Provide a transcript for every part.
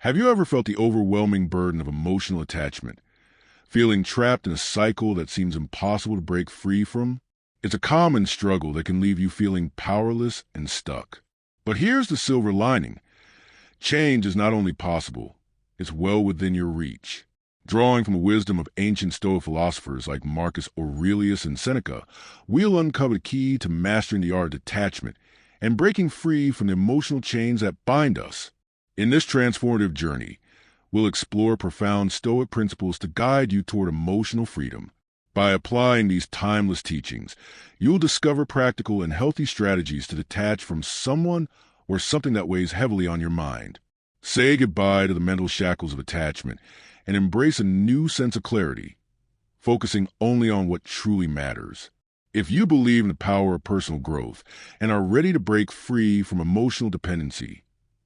Have you ever felt the overwhelming burden of emotional attachment, feeling trapped in a cycle that seems impossible to break free from? It's a common struggle that can leave you feeling powerless and stuck. But here's the silver lining. Change is not only possible, it's well within your reach. Drawing from the wisdom of ancient Stoic philosophers like Marcus Aurelius and Seneca, we'll uncover the key to mastering the art of detachment and breaking free from the emotional chains that bind us. In this transformative journey, we'll explore profound Stoic principles to guide you toward emotional freedom. By applying these timeless teachings, you'll discover practical and healthy strategies to detach from someone or something that weighs heavily on your mind. Say goodbye to the mental shackles of attachment and embrace a new sense of clarity, focusing only on what truly matters. If you believe in the power of personal growth and are ready to break free from emotional dependency,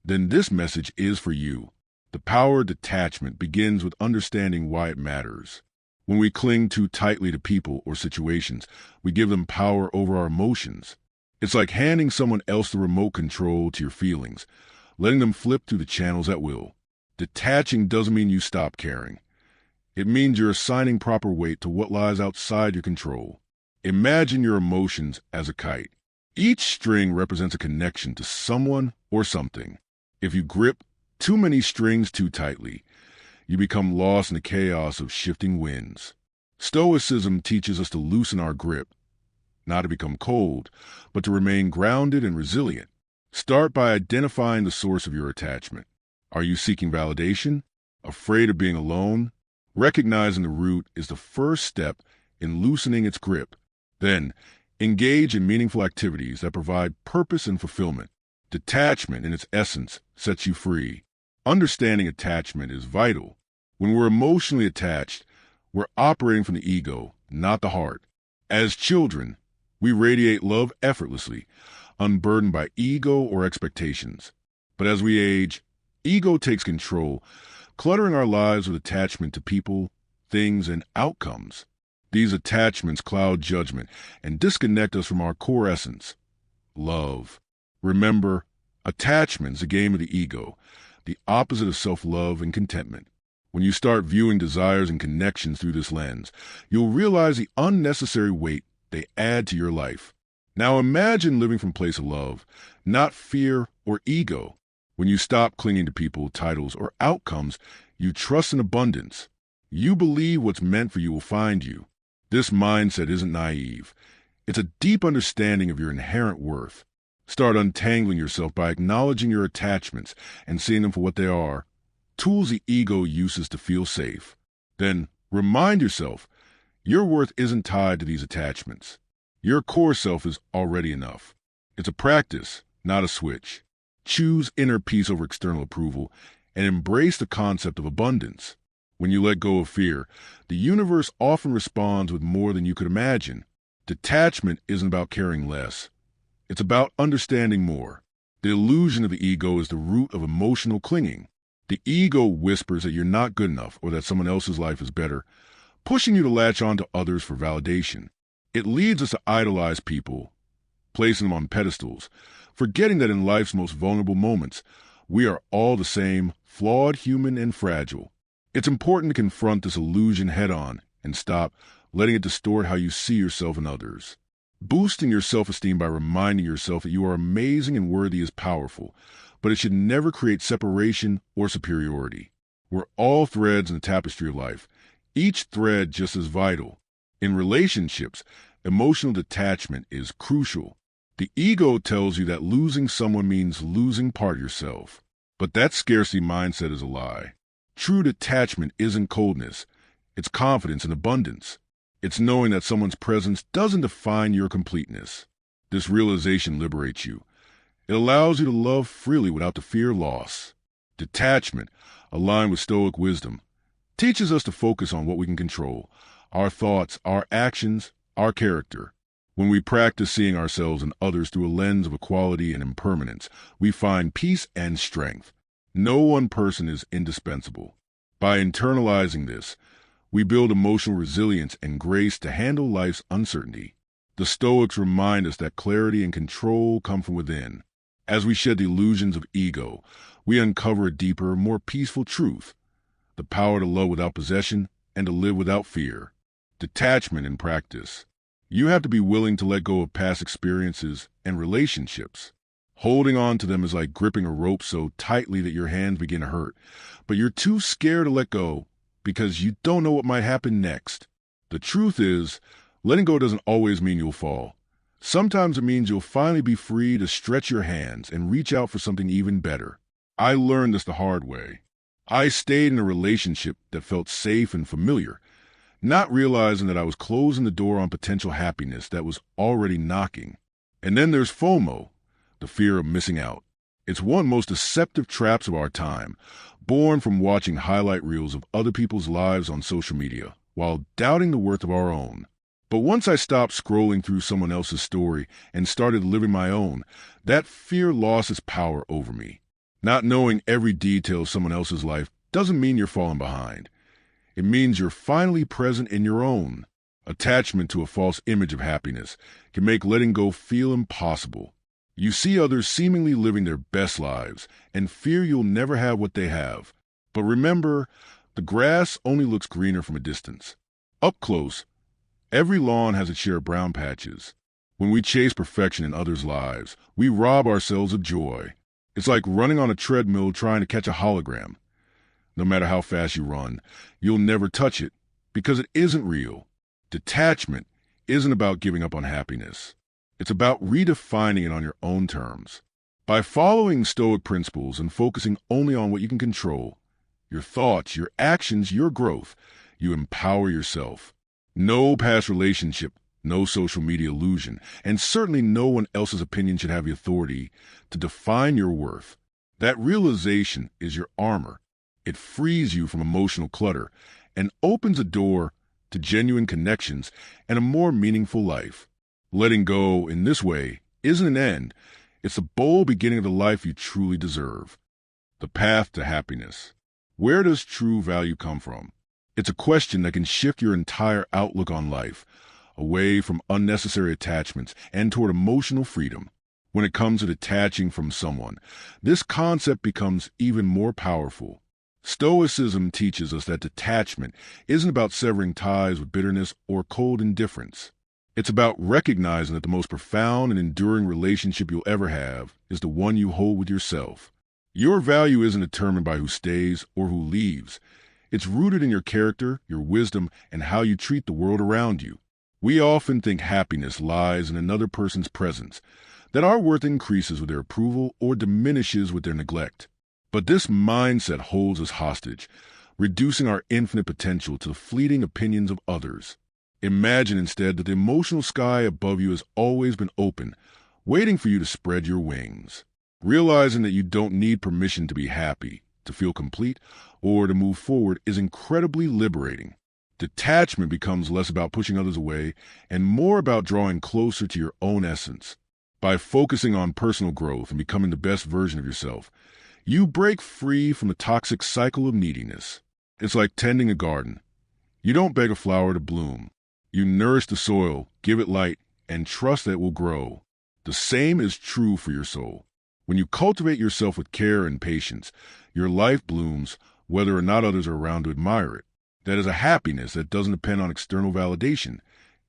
then this message is for you. The power of detachment begins with understanding why it matters. When we cling too tightly to people or situations, we give them power over our emotions. It's like handing someone else the remote control to your feelings, letting them flip through the channels at will. Detaching doesn't mean you stop caring. It means you're assigning proper weight to what lies outside your control. Imagine your emotions as a kite. Each string represents a connection to someone or something. If you grip too many strings too tightly, you become lost in the chaos of shifting winds. Stoicism teaches us to loosen our grip, not to become cold, but to remain grounded and resilient. Start by identifying the source of your attachment. Are you seeking validation? Afraid of being alone? Recognizing the root is the first step in loosening its grip. Then, engage in meaningful activities that provide purpose and fulfillment. Detachment, in its essence, sets you free. Understanding attachment is vital. When we're emotionally attached, we're operating from the ego, not the heart. As children, we radiate love effortlessly, unburdened by ego or expectations. But as we age, ego takes control, cluttering our lives with attachment to people, things, and outcomes. These attachments cloud judgment and disconnect us from our core essence, love. Remember, attachment is a game of the ego, the opposite of self-love and contentment. When you start viewing desires and connections through this lens, you'll realize the unnecessary weight they add to your life. Now imagine living from a place of love, not fear or ego. When you stop clinging to people, titles, or outcomes, you trust in abundance. You believe what's meant for you will find you. This mindset isn't naive. It's a deep understanding of your inherent worth. Start untangling yourself by acknowledging your attachments and seeing them for what they are, tools the ego uses to feel safe. Then remind yourself, your worth isn't tied to these attachments. Your core self is already enough. It's a practice, not a switch. Choose inner peace over external approval and embrace the concept of abundance. When you let go of fear, the universe often responds with more than you could imagine. Detachment isn't about caring less. It's about understanding more. The illusion of the ego is the root of emotional clinging. The ego whispers that you're not good enough or that someone else's life is better, pushing you to latch on to others for validation. It leads us to idolize people, placing them on pedestals, forgetting that in life's most vulnerable moments, we are all the same, flawed, human, and fragile. It's important to confront this illusion head-on and stop letting it distort how you see yourself and others. Boosting your self-esteem by reminding yourself that you are amazing and worthy is powerful, but it should never create separation or superiority. We're all threads in the tapestry of life, each thread just as vital. In relationships, emotional detachment is crucial. The ego tells you that losing someone means losing part of yourself, but that scarcity mindset is a lie. True detachment isn't coldness, it's confidence and abundance. It's knowing that someone's presence doesn't define your completeness. This realization liberates you. It allows you to love freely without the fear of loss. Detachment, aligned with Stoic wisdom, teaches us to focus on what we can control, our thoughts, our actions, our character. When we practice seeing ourselves and others through a lens of equality and impermanence, we find peace and strength. No one person is indispensable. By internalizing this, we build emotional resilience and grace to handle life's uncertainty. The Stoics remind us that clarity and control come from within. As we shed the illusions of ego, we uncover a deeper, more peaceful truth: the power to love without possession and to live without fear. Detachment in practice. You have to be willing to let go of past experiences and relationships. Holding on to them is like gripping a rope so tightly that your hands begin to hurt, but you're too scared to let go because you don't know what might happen next. The truth is, letting go doesn't always mean you'll fall. Sometimes it means you'll finally be free to stretch your hands and reach out for something even better. I learned this the hard way. I stayed in a relationship that felt safe and familiar, not realizing that I was closing the door on potential happiness that was already knocking. And then there's FOMO, the fear of missing out. It's one of the most deceptive traps of our time, born from watching highlight reels of other people's lives on social media, while doubting the worth of our own. But once I stopped scrolling through someone else's story and started living my own, that fear lost its power over me. Not knowing every detail of someone else's life doesn't mean you're falling behind. It means you're finally present in your own. Attachment to a false image of happiness can make letting go feel impossible. You see others seemingly living their best lives and fear you'll never have what they have. But remember, the grass only looks greener from a distance. Up close, every lawn has its share of brown patches. When we chase perfection in others' lives, we rob ourselves of joy. It's like running on a treadmill trying to catch a hologram. No matter how fast you run, you'll never touch it because it isn't real. Detachment isn't about giving up on happiness. It's about redefining it on your own terms. By following Stoic principles and focusing only on what you can control, your thoughts, your actions, your growth, you empower yourself. No past relationship, no social media illusion, and certainly no one else's opinion should have the authority to define your worth. That realization is your armor. It frees you from emotional clutter and opens a door to genuine connections and a more meaningful life. Letting go in this way isn't an end. It's the bold beginning of the life you truly deserve. The path to happiness. Where does true value come from? It's a question that can shift your entire outlook on life, away from unnecessary attachments and toward emotional freedom. When it comes to detaching from someone, this concept becomes even more powerful. Stoicism teaches us that detachment isn't about severing ties with bitterness or cold indifference. It's about recognizing that the most profound and enduring relationship you'll ever have is the one you hold with yourself. Your value isn't determined by who stays or who leaves. It's rooted in your character, your wisdom, and how you treat the world around you. We often think happiness lies in another person's presence, that our worth increases with their approval or diminishes with their neglect. But this mindset holds us hostage, reducing our infinite potential to the fleeting opinions of others. Imagine instead that the emotional sky above you has always been open, waiting for you to spread your wings. Realizing that you don't need permission to be happy, to feel complete, or to move forward is incredibly liberating. Detachment becomes less about pushing others away and more about drawing closer to your own essence. By focusing on personal growth and becoming the best version of yourself, you break free from the toxic cycle of neediness. It's like tending a garden. You don't beg a flower to bloom. You nourish the soil, give it light, and trust that it will grow. The same is true for your soul. When you cultivate yourself with care and patience, your life blooms whether or not others are around to admire it. That is a happiness that doesn't depend on external validation.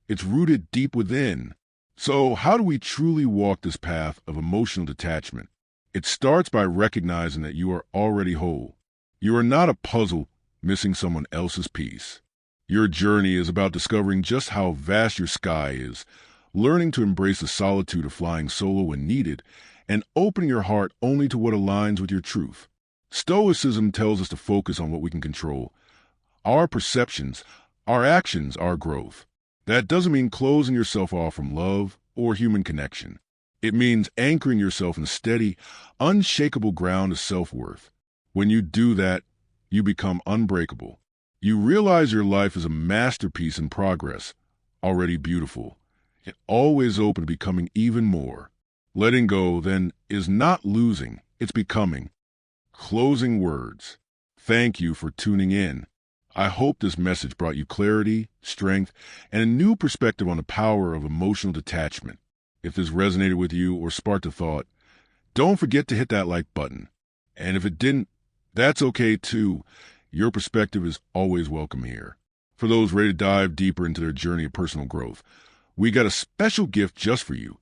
It's rooted deep within. So how do we truly walk this path of emotional detachment? It starts by recognizing that you are already whole. You are not a puzzle missing someone else's piece. Your journey is about discovering just how vast your sky is, learning to embrace the solitude of flying solo when needed, and opening your heart only to what aligns with your truth. Stoicism tells us to focus on what we can control. Our perceptions, our actions, our growth. That doesn't mean closing yourself off from love or human connection. It means anchoring yourself in steady, unshakable ground of self-worth. When you do that, you become unbreakable. You realize your life is a masterpiece in progress, already beautiful, and always open to becoming even more. Letting go, then, is not losing, it's becoming. Closing words. Thank you for tuning in. I hope this message brought you clarity, strength, and a new perspective on the power of emotional detachment. If this resonated with you or sparked a thought, don't forget to hit that like button. And if it didn't, that's okay too. Your perspective is always welcome here. For those ready to dive deeper into their journey of personal growth, we got a special gift just for you.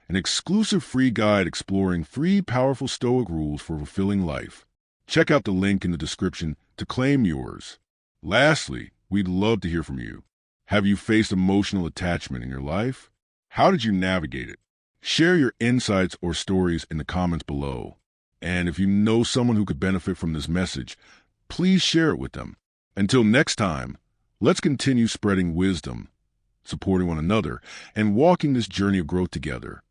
An exclusive free guide exploring 3 powerful Stoic rules for fulfilling life. Check out the link in the description to claim yours. Lastly, we'd love to hear from you. Have you faced emotional attachment in your life? How did you navigate it? Share your insights or stories in the comments below. And if you know someone who could benefit from this message, please share it with them. Until next time, let's continue spreading wisdom, supporting one another, and walking this journey of growth together.